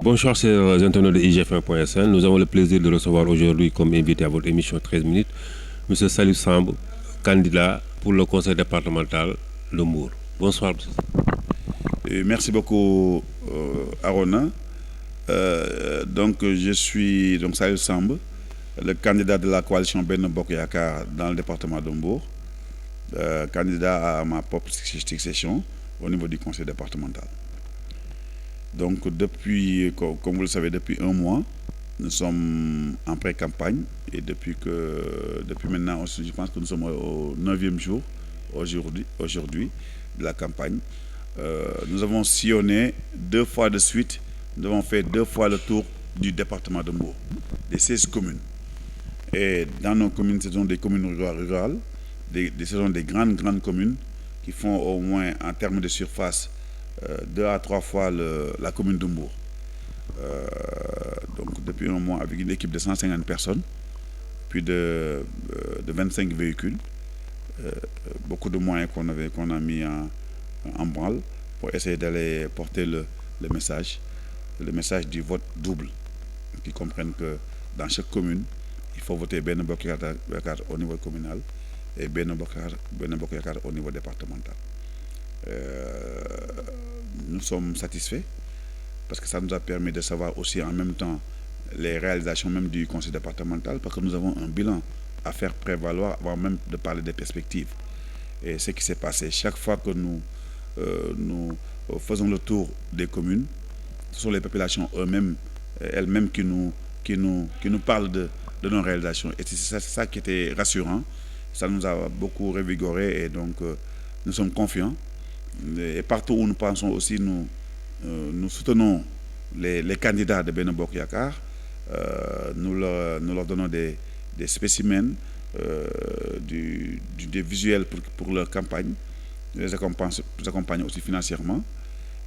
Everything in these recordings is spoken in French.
Bonsoir, chers internautes de IGF1.sn. Nous avons le plaisir de recevoir aujourd'hui comme invité à votre émission 13 minutes M. Salif Samb, candidat pour le conseil départemental de Mbour. Bonsoir, M. Merci beaucoup, Arona. Je suis Salif Samb, le candidat de la coalition Benno Bokk Yakaar dans le département de Mbour, candidat à ma propre succession au niveau du conseil départemental. Donc depuis, comme vous le savez, depuis un mois, nous sommes en pré-campagne et depuis maintenant, je pense que nous sommes au 9e jour aujourd'hui de la campagne. Nous avons sillonné 2 fois de suite, nous avons fait 2 fois le tour du département de Mbour, des 16 communes. Et dans nos communes, ce sont des communes rurales, ce sont des grandes communes qui font au moins, en termes de surface, 2 à 3 fois la commune de Mbour. Donc depuis un mois, avec une équipe de 150 personnes, plus de 25 véhicules, beaucoup de moyens qu'on a mis en branle pour essayer d'aller porter le message du vote double, qui comprennent que dans chaque commune, il faut voter Benno Bokk Yakaar au niveau communal et Benno Bokk Yakaar au niveau départemental. Nous sommes satisfaits parce que ça nous a permis de savoir aussi en même temps les réalisations même du conseil départemental, parce que nous avons un bilan à faire prévaloir avant même de parler des perspectives. Et ce qui s'est passé, chaque fois que nous faisons le tour des communes, ce sont les populations elles-mêmes qui nous parlent de nos réalisations. Et c'est ça qui était rassurant. Ça nous a beaucoup revigoré et donc nous sommes confiants. Et partout où nous pensons aussi, nous soutenons les candidats de Benno Bokk Yakaar. Nous leur donnons des spécimens, des visuels pour leur campagne. Nous les accompagnons aussi financièrement.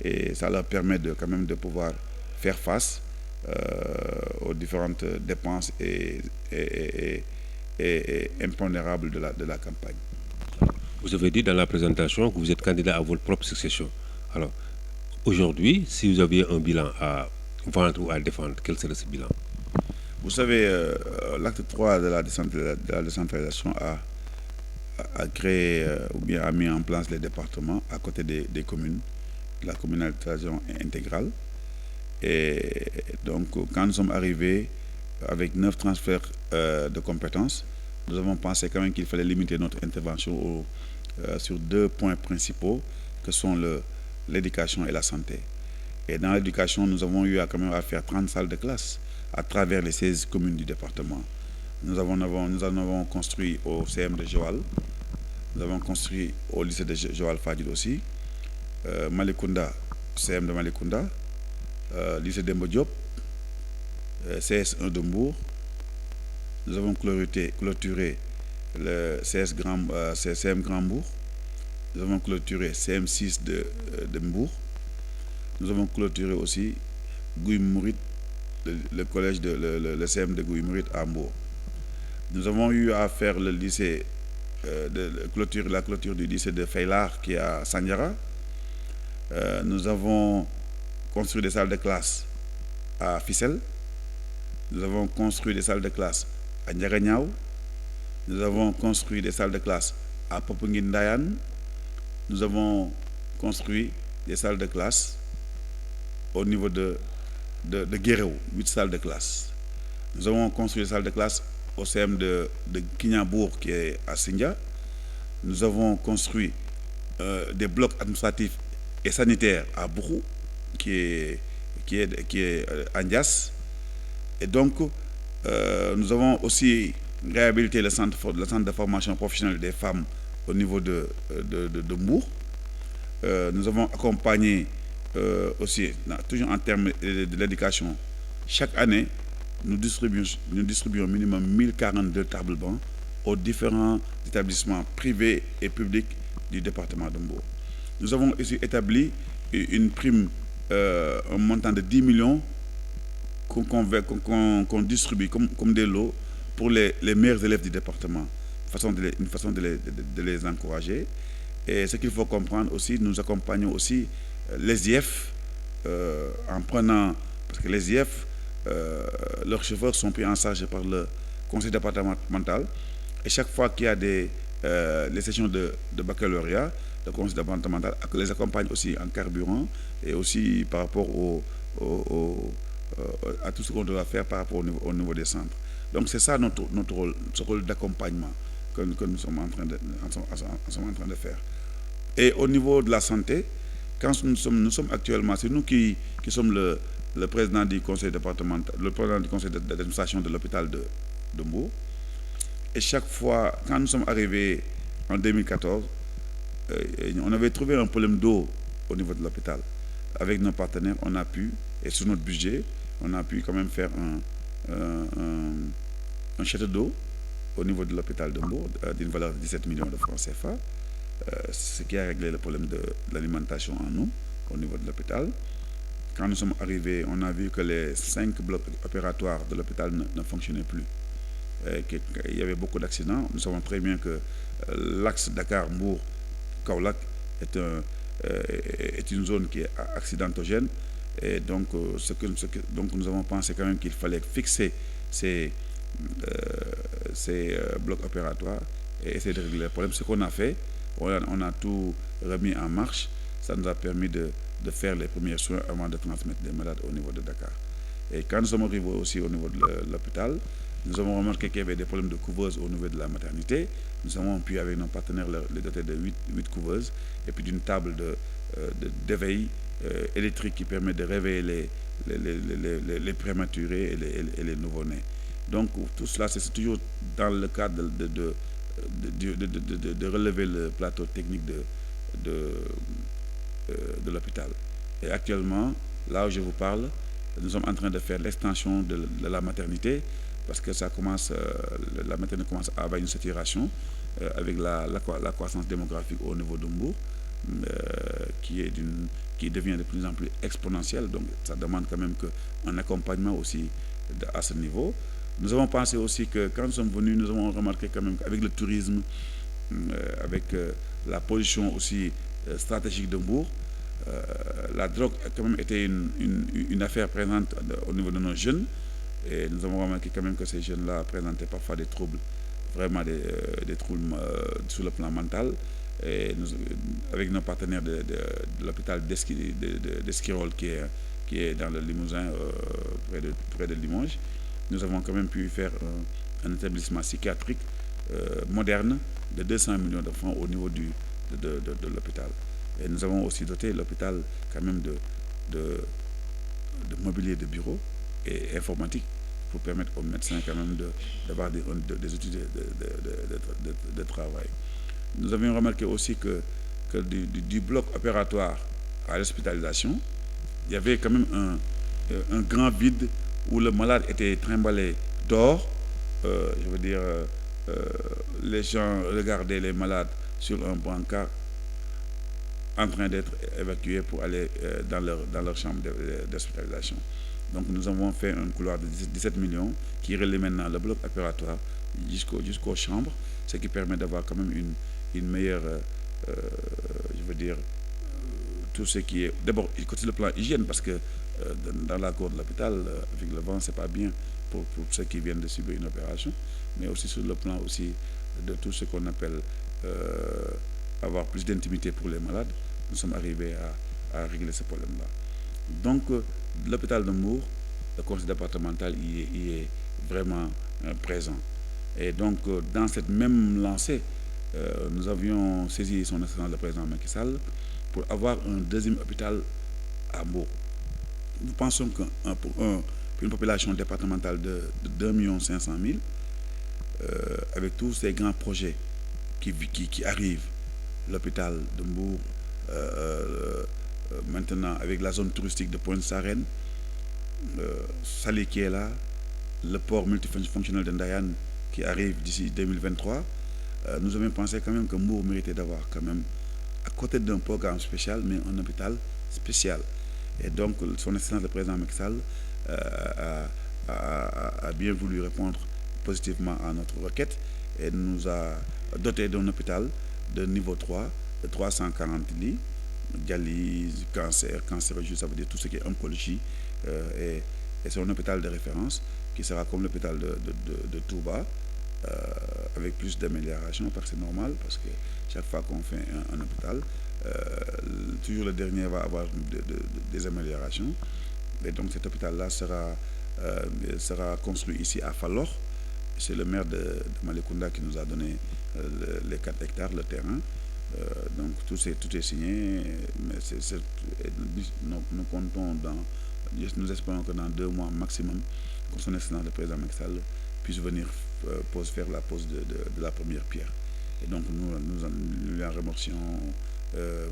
Et ça leur permet quand même de pouvoir faire face aux différentes dépenses et impondérables de la campagne. Vous avez dit dans la présentation que vous êtes candidat à votre propre succession. Alors, aujourd'hui, si vous aviez un bilan à vendre ou à défendre, quel serait ce bilan? Vous savez, l'acte 3 de la décentralisation a créé ou bien a mis en place les départements à côté des communes, de la communalisation intégrale. Et donc, quand nous sommes arrivés avec 9 transferts de compétences, nous avons pensé quand même qu'il fallait limiter notre intervention sur 2 points principaux que sont l'éducation et la santé. Et dans l'éducation, nous avons eu quand même à faire 30 salles de classe à travers les 16 communes du département. Nous en avons construit au CM de Joal, nous avons construit au lycée de Joal Fadjil aussi, Malicounda, CM de Malicounda, lycée Demba Diop, CS1 de Mbour. Nous avons clôturé le CM Grand Mbour. Nous avons clôturé CM6 de Mbour. Nous avons clôturé aussi Guy Mouride, le collège le CM de Guy Mouride à Mbour. Nous avons eu à faire le lycée, la clôture du lycée de Feylar qui est à Sandiara. Nous avons construit des salles de classe à Fissel. Nous avons construit des salles de classe à Ndiaganiao. Nous avons construit des salles de classe à Popenguine Ndayane. Nous avons construit des salles de classe au niveau de Guéréo, 8 salles de classe. Nous avons construit des salles de classe au CM de Kignanbourg qui est à Sindia. Nous avons construit des blocs administratifs et sanitaires à Bourou qui est à Ndias. Et donc, nous avons aussi réhabilité le centre de formation professionnelle des femmes au niveau de Mbour. Nous avons accompagné aussi, toujours en termes de l'éducation, chaque année, nous distribuons minimum 1042 tables bancs aux différents établissements privés et publics du département de Mbour. Nous avons aussi établi une prime, un montant de 10 millions qu'on distribue comme des lots pour les meilleurs élèves du département, une façon de les encourager. Et ce qu'il faut comprendre aussi, nous accompagnons aussi les IF en prenant parce que les IF, leurs chauffeurs sont pris en charge par le conseil départemental. Et chaque fois qu'il y a les sessions de baccalauréat, le conseil départemental les accompagne aussi en carburant et aussi par rapport à tout ce qu'on doit faire par rapport au niveau des centres. Donc c'est ça notre rôle, ce rôle d'accompagnement que nous sommes en train de faire. Et au niveau de la santé, quand nous sommes actuellement, c'est nous qui sommes le président du conseil départemental, le président du conseil d'administration de l'hôpital de Mbour. Et chaque fois, quand nous sommes arrivés en 2014, on avait trouvé un problème d'eau au niveau de l'hôpital. Avec nos partenaires, on a pu, et sur notre budget, on a pu quand même faire un château d'eau au niveau de l'hôpital de Mbour d'une valeur de 17 millions de francs CFA, ce qui a réglé le problème de l'alimentation en eau au niveau de l'hôpital. Quand nous sommes arrivés, on a vu que les 5 blocs opératoires de l'hôpital ne fonctionnaient plus. Il y avait beaucoup d'accidents. Nous savons très bien que l'axe Dakar-Mbour-Kaolack est une zone qui est accidentogène. Et donc, donc nous avons pensé quand même qu'il fallait fixer ces blocs opératoires et essayer de régler le problème. Ce qu'on a fait, on a tout remis en marche. Ça nous a permis de faire les premiers soins avant de transmettre des malades au niveau de Dakar. Et quand nous sommes arrivés aussi au niveau de l'hôpital, nous avons remarqué qu'il y avait des problèmes de couveuses au niveau de la maternité. Nous avons pu, avec nos partenaires, les doter de 8 couveuses et puis d'une table d'éveil électrique qui permet de réveiller les prématurés et les nouveau-nés. Donc tout cela, c'est toujours dans le cadre de relever le plateau technique de l'hôpital. Et actuellement, là où je vous parle, nous sommes en train de faire l'extension de la maternité parce que la maternité commence à avoir une saturation avec la croissance démographique au niveau de Mbour qui devient de plus en plus exponentielle. Donc ça demande quand même un accompagnement aussi à ce niveau. Nous avons pensé aussi que quand nous sommes venus, nous avons remarqué quand même qu'avec le tourisme, avec la position aussi stratégique de Mbour, la drogue a quand même été une affaire présente au niveau de nos jeunes. Et nous avons remarqué quand même que ces jeunes-là présentaient parfois des troubles, vraiment des troubles sur le plan mental. Et avec nos partenaires de l'hôpital d'Esquirol qui est dans le Limousin, près de Limoges, nous avons quand même pu faire un établissement psychiatrique moderne de 200 millions de francs au niveau de l'hôpital. Et nous avons aussi doté l'hôpital quand même de mobilier de bureau et informatique pour permettre aux médecins quand même d'avoir des outils de travail. Nous avions remarqué aussi que du bloc opératoire à l'hospitalisation, il y avait quand même un grand vide où le malade était trimballé dehors. Je veux dire, les gens regardaient les malades sur un brancard en train d'être évacués pour aller dans leur chambre d'hospitalisation. Donc nous avons fait un couloir de 17 millions qui relie maintenant le bloc opératoire jusqu'aux chambres, ce qui permet d'avoir quand même une meilleure, je veux dire, tout ce qui est... D'abord, côté le plan hygiène, parce que dans la cour de l'hôpital, avec le vent, c'est pas bien pour ceux qui viennent de subir une opération, mais aussi sur le plan aussi de tout ce qu'on appelle avoir plus d'intimité pour les malades. Nous sommes arrivés à régler ce problème-là. Donc, l'hôpital de Mbour, le conseil départemental y est vraiment présent. Et donc, dans cette même lancée, nous avions saisi son excellence le président Macky Sall pour avoir un deuxième hôpital à Mbour. Nous pensons que pour une population départementale de 2 500 000, avec tous ces grands projets qui arrivent, l'hôpital de Mbour, maintenant avec la zone touristique de Pointe-Sarène, Saly qui est là, le port multifonctionnel de Ndayane qui arrive d'ici 2023, nous avons pensé quand même que Mbour méritait d'avoir quand même, à côté d'un programme spécial, mais un hôpital spécial. Et donc, son excellence le président Macky Sall a bien voulu répondre positivement à notre requête et nous a doté d'un hôpital de niveau 3, de 340 lits, dialyse, cancer, cancérologie, ça veut dire tout ce qui est oncologie. Et c'est un hôpital de référence qui sera comme l'hôpital de Touba, avec plus d'amélioration, parce que c'est normal, parce que chaque fois qu'on fait un hôpital, toujours le dernier va avoir des améliorations. Et donc cet hôpital-là sera construit ici à Falokh. C'est le maire de Malicounda qui nous a donné les 4 hectares, le terrain. Donc tout est signé, mais nous comptons nous espérons que dans 2 mois maximum, que son excellence le président Macky Sall puisse venir faire la pose de la première pierre. Et donc nous lui en remercions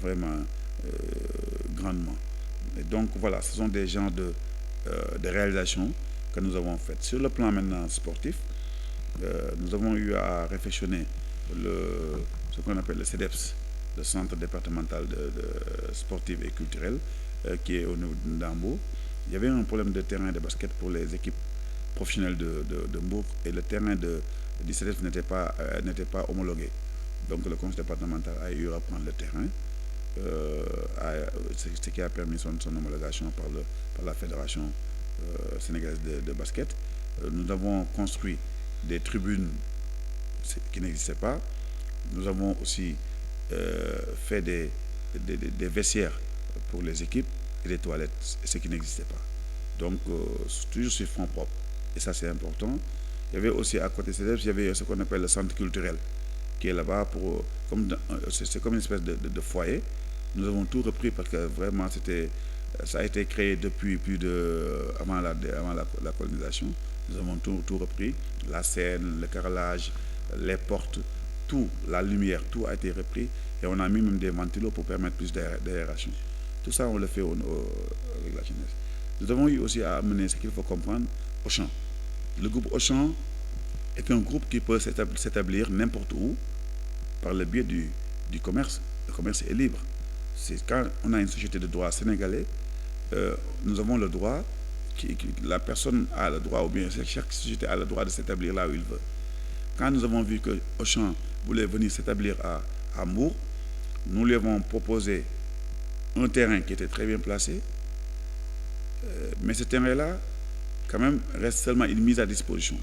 vraiment grandement. Et donc voilà, ce sont des genres de réalisations que nous avons faites. Sur le plan maintenant sportif, nous avons eu à réfectionner ce qu'on appelle le CEDEPS, le centre départemental de sportif et culturel, qui est au niveau de Ndambo. Il y avait un problème de terrain de basket pour les équipes professionnelles de Mbour, et le terrain du CEDEPS n'était pas homologué. Donc le conseil départemental a eu à prendre le terrain, ce qui a permis son homologation par la fédération sénégalaise de basket. Nous avons construit des tribunes qui n'existaient pas. Nous avons aussi fait des vestiaires pour les équipes et des toilettes, ce qui n'existait pas. Donc, toujours sur fonds propres. Et ça, c'est important. Il y avait aussi à côté de CEDEPS, il y avait ce qu'on appelle le centre culturel, qui est là-bas c'est comme une espèce de foyer. Nous avons tout repris parce que vraiment, ça a été créé depuis avant la colonisation. Nous avons tout repris. La scène, le carrelage, les portes, tout, la lumière, tout a été repris. Et on a mis même des ventilos pour permettre plus d'aération. Tout ça, on le fait avec la jeunesse. Nous avons eu aussi à amener ce qu'il faut comprendre, Auchan. Le groupe Auchan est un groupe qui peut s'établir n'importe où par le biais du commerce. Le commerce est libre. C'est quand on a une société de droit sénégalais, nous avons le droit, la personne a le droit, ou bien chaque société a le droit de s'établir là où il veut. Quand nous avons vu que Auchan voulait venir s'établir à Mbour, nous lui avons proposé un terrain qui était très bien placé, mais ce terrain-là, quand même, reste seulement une mise à disposition.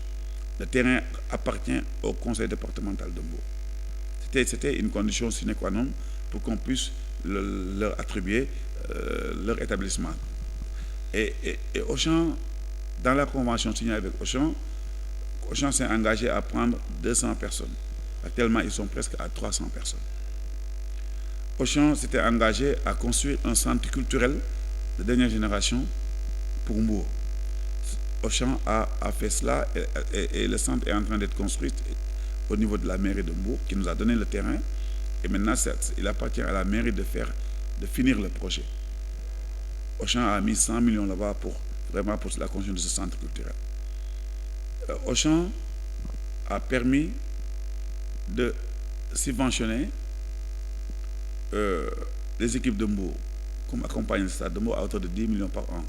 Le terrain appartient au conseil départemental de Mbour. C'était une condition sine qua non pour qu'on puisse leur attribuer leur établissement. Et Auchan, dans la convention signée avec Auchan s'est engagé à prendre 200 personnes. Actuellement, ils sont presque à 300 personnes. Auchan s'était engagé à construire un centre culturel de dernière génération pour Mbour. Auchan a fait cela, et le centre est en train d'être construit au niveau de la mairie de Mbour, qui nous a donné le terrain. Et maintenant, il appartient à la mairie de finir le projet. Auchan a mis 100 millions là-bas pour la construction de ce centre culturel. Auchan a permis de subventionner les équipes de Mbour, comme accompagne le stade de Mbour, à hauteur de 10 millions par an.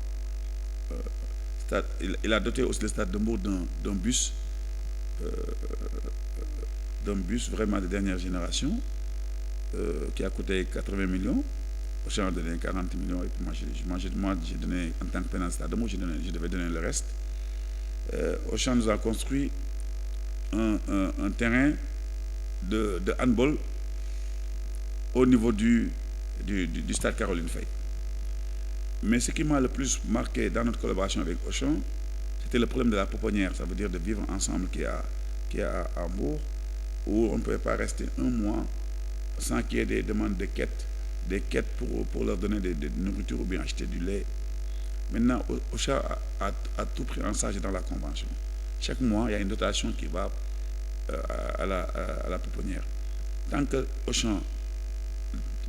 Il a doté aussi le stade de Mbour d'un bus vraiment de dernière génération, qui a coûté 80 millions. Auchan a donné 40 millions, et puis moi j'ai donné, en tant que président du stade de Mbour, je devais donner le reste. Auchan nous a construit un terrain de handball au niveau du stade Caroline Faye. Mais ce qui m'a le plus marqué dans notre collaboration avec Auchan, c'était le problème de la pouponnière, ça veut dire de vivre ensemble qui est à Mbour, où on ne pouvait pas rester un mois sans qu'il y ait des demandes de quêtes, pour leur donner de nourriture ou bien acheter du lait. Maintenant, Auchan a tout pris en charge dans la convention. Chaque mois, il y a une dotation qui va à la pouponnière. Tant que Auchan,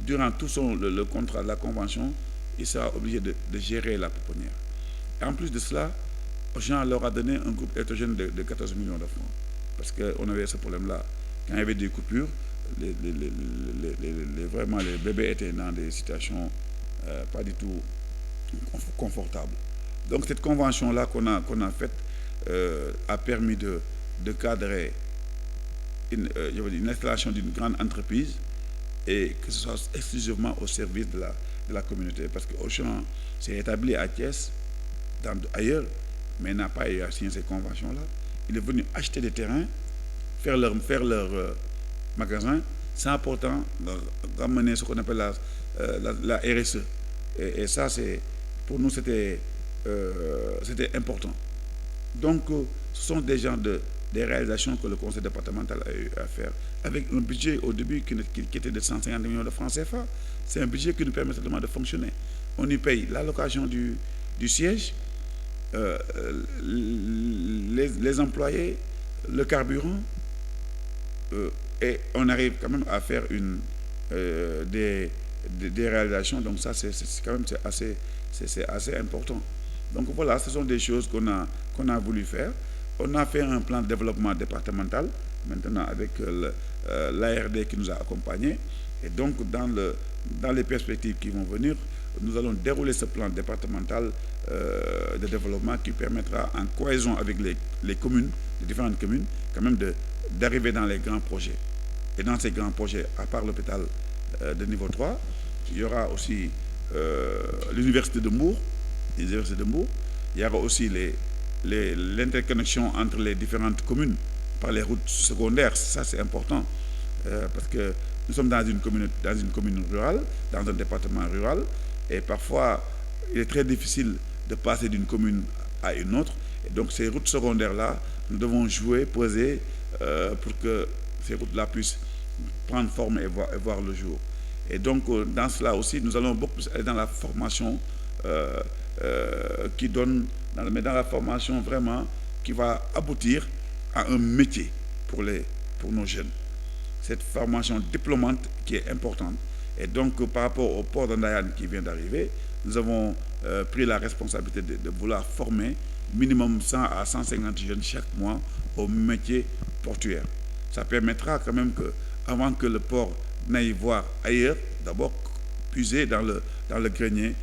durant tout le contrat de la convention, il sera obligé de gérer la pouponnière. Et en plus de cela, Auchan leur a donné un groupe électrogène de 14 millions de francs. Parce qu'on avait ce problème-là. Quand il y avait des coupures, vraiment les bébés étaient dans des situations pas du tout confortables. Donc cette convention-là qu'on a faite a permis de cadrer une installation d'une grande entreprise et que ce soit exclusivement au service de la communauté. Parce que Auchan s'est établi à Thiès, ailleurs, mais n'a pas eu à signer ces conventions-là. Il est venu acheter des terrains, faire leur magasin, sans pourtant ramener ce qu'on appelle la RSE. Et ça, pour nous, c'était important. Donc, ce sont des réalisations que le conseil départemental a eu à faire avec un budget au début qui était de 150 millions de francs CFA. C'est un budget qui nous permet seulement de fonctionner. On y paye l'allocation du siège, les employés, le carburant, et on arrive quand même à faire des réalisations. Donc ça, c'est quand même assez important. Donc voilà, ce sont des choses qu'on a voulu faire. On a fait un plan de développement départemental, maintenant avec l'ARD qui nous a accompagnés. Et donc, dans les perspectives qui vont venir, nous allons dérouler ce plan départemental de développement qui permettra, en cohésion avec les communes, les différentes communes, quand même d'arriver dans les grands projets. Et dans ces grands projets, à part l'hôpital de niveau 3, il y aura aussi l'université de Mbour. Il y aura aussi l'interconnexion entre les différentes communes par les routes secondaires. Ça, c'est important parce que nous sommes dans une commune rurale, dans un département rural, et parfois, il est très difficile de passer d'une commune à une autre. Et donc, ces routes secondaires-là, nous devons peser pour que ces routes-là puissent prendre forme et voir le jour. Et donc, dans cela aussi, nous allons beaucoup plus aller dans la formation mais dans la formation vraiment qui va aboutir à un métier pour nos jeunes. Cette formation diplômante qui est importante. Et donc, par rapport au port de Ndayane qui vient d'arriver, nous avons pris la responsabilité de vouloir former minimum 100 à 150 jeunes chaque mois au métier portuaire. Ça permettra quand même avant que le port n'aille voir ailleurs, d'abord puiser dans le grenier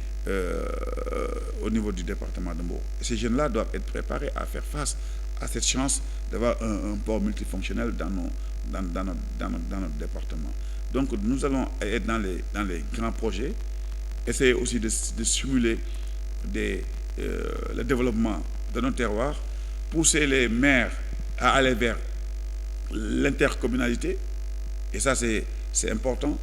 au niveau du département de Mbour. Ces jeunes-là doivent être préparés à faire face à cette chance d'avoir un port multifonctionnel dans notre département. Donc nous allons être dans les grands projets, essayer aussi de stimuler le développement de nos terroirs, pousser les maires à aller vers l'intercommunalité, et ça c'est important,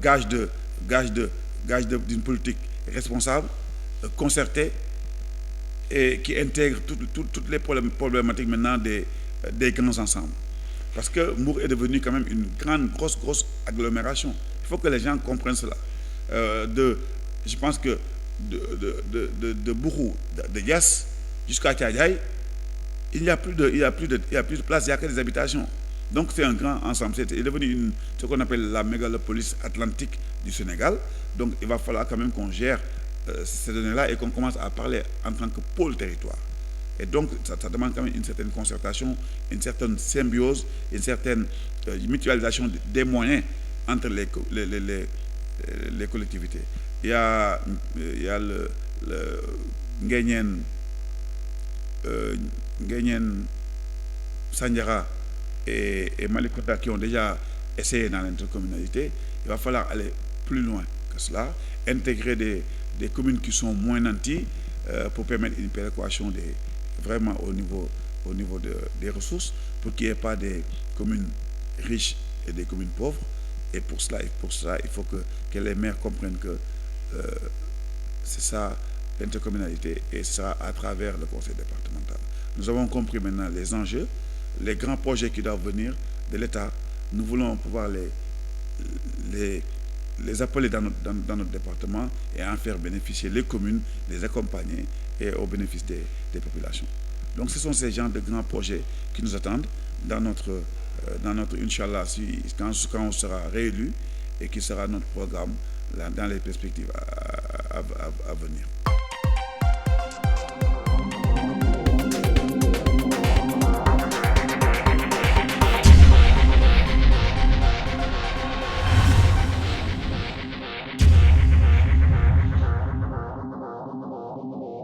gage d'une politique responsable, concertée, et qui intègre toutes les problématiques maintenant des grands ensembles. Parce que Mbour est devenu quand même une grosse agglomération. Il faut que les gens comprennent cela. Je pense que de Bourou, de Yass jusqu'à Tchadjaï, il n'y a plus de place, il n'y a que des habitations. Donc c'est un grand ensemble. C'est devenu ce qu'on appelle la mégalopolis atlantique du Sénégal. Donc il va falloir quand même qu'on gère ces données-là et qu'on commence à parler en tant que pôle territoire. Et donc ça demande quand même une certaine concertation, une certaine symbiose, une certaine mutualisation des moyens entre les collectivités. Il y a le Nguyen Sandiara et Malikota qui ont déjà essayé dans l'intercommunalité. Il va falloir aller plus loin que cela, intégrer des communes qui sont moins nanties pour permettre une péréquation vraiment au niveau des ressources, pour qu'il n'y ait pas des communes riches et des communes pauvres. Et pour cela, il faut que les maires comprennent que c'est ça l'intercommunalité, et ce sera à travers le conseil départemental. Nous avons compris maintenant les enjeux, les grands projets qui doivent venir de l'État. Nous voulons pouvoir les appeler dans notre département et en faire bénéficier les communes, les accompagner et au bénéfice des populations. Donc ce sont ces genres de grands projets qui nous attendent dans notre Inch'Allah, quand on sera réélu, et qui sera notre programme dans les perspectives à venir.